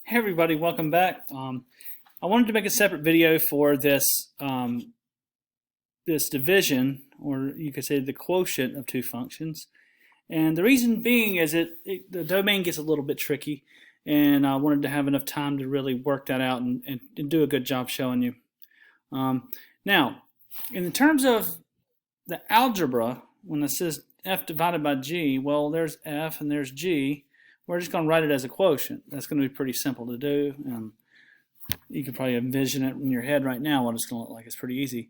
Hey everybody, welcome back. I wanted to make a separate video for this this division, or you could say the quotient of two functions. And the reason being is the domain gets a little bit tricky, and I wanted to have enough time to really work that out and do a good job showing you. Now, in terms of the algebra, when it says f divided by g, well, there's f and there's g. We're just going to write it as a quotient. That's going to be pretty simple to do. You can probably envision it in your head right now what it's going to look like. It's pretty easy.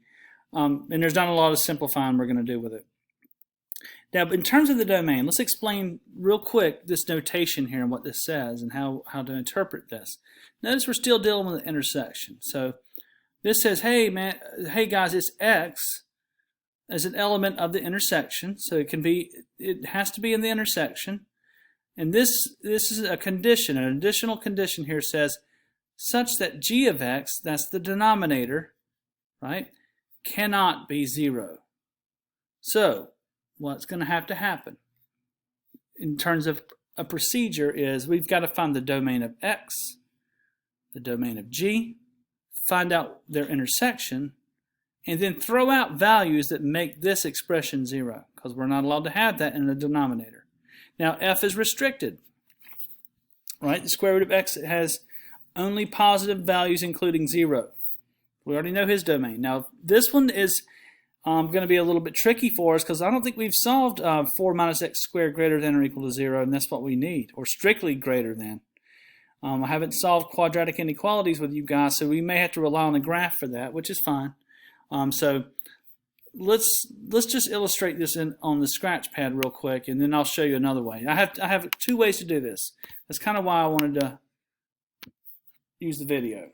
And there's not a lot of simplifying we're going to do with it. Now, in terms of the domain, let's explain real quick this notation here and what this says and how to interpret this. Notice we're still dealing with the intersection. So this says, hey guys, it's x as an element of the intersection. So it has to be in the intersection. And this is a condition, an additional condition here says, such that g of x, that's the denominator, right, cannot be 0. So what's going to happen in terms of a procedure is we've got to find the domain of x, the domain of g, find out their intersection, and then throw out values that make this expression 0, because we're not allowed to have that in the denominator. Now, f is restricted, right? The square root of x has only positive values, including 0. We already know his domain. Now, this one is going to be a little bit tricky for us because I don't think we've solved 4 minus x squared greater than or equal to 0, and that's what we need, or strictly greater than. I haven't solved quadratic inequalities with you guys, so we may have to rely on a graph for that, which is fine. So let's just illustrate this on the scratch pad real quick, and then I'll show you another way. I have 2 ways to do this. That's kind of why I wanted to use the video.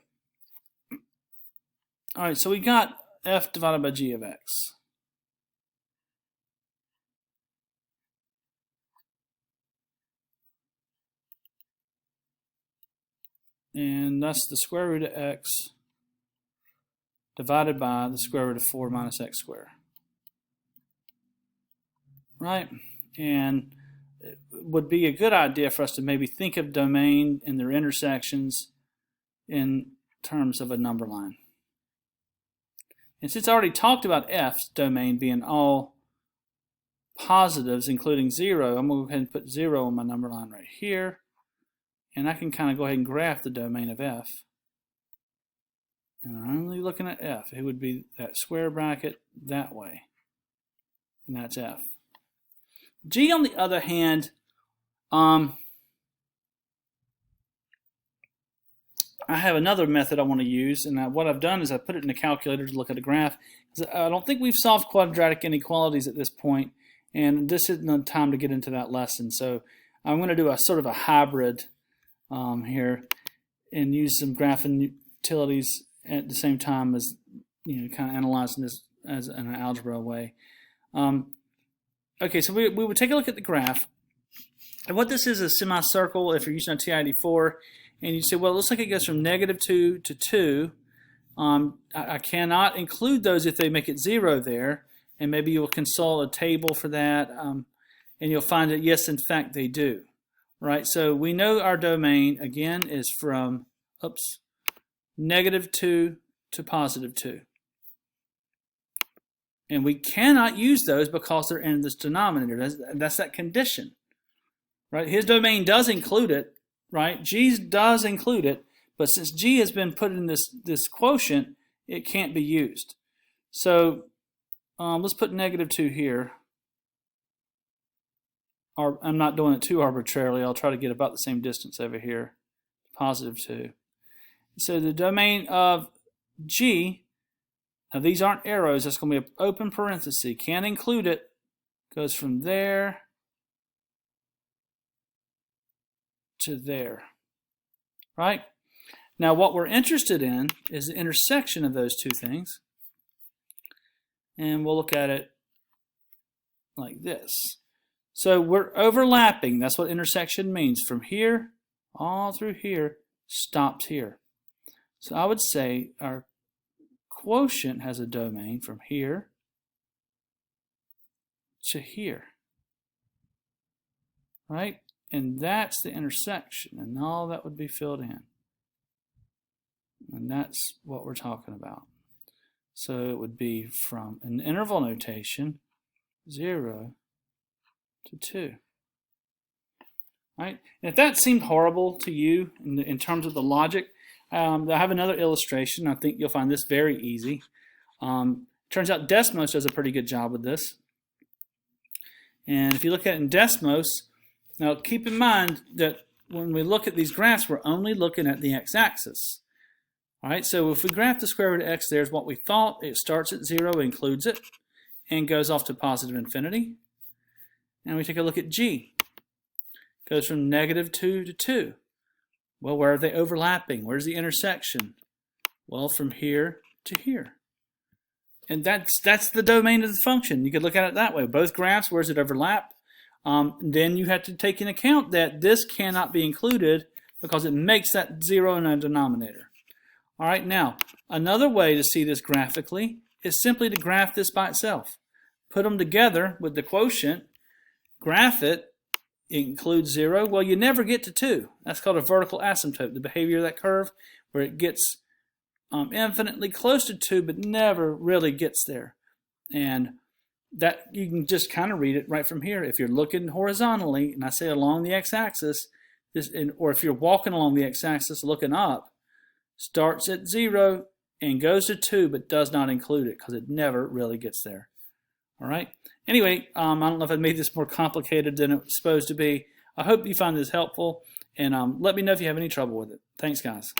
All right, so we got f divided by g of x. And that's the square root of x divided by the square root of 4 minus x squared. Right? And it would be a good idea for us to maybe think of domain and their intersections in terms of a number line. And since I already talked about f's domain being all positives, including 0, I'm going to go ahead and put 0 on my number line right here. And I can kind of go ahead and graph the domain of f. And I'm only looking at f. It would be that square bracket that way. And that's f. G, on the other hand, I have another method I want to use, and what I've done is I put it in a calculator to look at a graph. I don't think we've solved quadratic inequalities at this point, and this isn't the time to get into that lesson. So I'm going to do a sort of a hybrid here and use some graphing utilities at the same time as kind of analyzing this as an algebra way. Okay, so we would take a look at the graph. And what this is a semicircle if you're using a TI-84. And you say, well, it looks like it goes from -2 to 2. I cannot include those if they make it 0 there. And maybe you'll consult a table for that. And you'll find that, yes, in fact, they do. Right? So we know our domain, again, is from, -2 to +2. And we cannot use those because they're in this denominator. That's that condition. Right? His domain does include it. Right? G does include it. But since G has been put in this quotient, it can't be used. So let's put -2 here. I'm not doing it too arbitrarily. I'll try to get about the same distance over here. +2. So the domain of G, now these aren't arrows, that's going to be an open parenthesis. Can't include it. Goes from there to there. Right? Now what we're interested in is the intersection of those two things. And we'll look at it like this. So we're overlapping. That's what intersection means. From here all through here stops here. So I would say our quotient has a domain from here to here. Right? And that's the intersection, and all that would be filled in. And that's what we're talking about. So it would be from an interval notation, 0 to 2. Right? And if that seemed horrible to you in terms of the logic, I have another illustration. I think you'll find this very easy. Turns out Desmos does a pretty good job with this. And if you look at it in Desmos, now keep in mind that when we look at these graphs, we're only looking at the x-axis. All right, so if we graph the square root of x, there's what we thought. It starts at 0, includes it, and goes off to positive infinity. And we take a look at g. Goes from -2 to 2. Well, where are they overlapping? Where's the intersection? Well, from here to here. And that's the domain of the function. You could look at it that way. Both graphs, where does it overlap? Then you have to take into account that this cannot be included because it makes that 0 in a denominator. All right, now, another way to see this graphically is simply to graph this by itself. Put them together with the quotient, graph it, includes 0. Well, you never get to 2. That's called a vertical asymptote, the behavior of that curve, where it gets infinitely close to 2, but never really gets there. And that you can just kind of read it right from here. If you're looking horizontally, and I say along the x-axis, or if you're walking along the x-axis looking up, starts at 0 and goes to 2, but does not include it because it never really gets there. All right. Anyway, I don't know if I made this more complicated than it was supposed to be. I hope you find this helpful, and let me know if you have any trouble with it. Thanks, guys.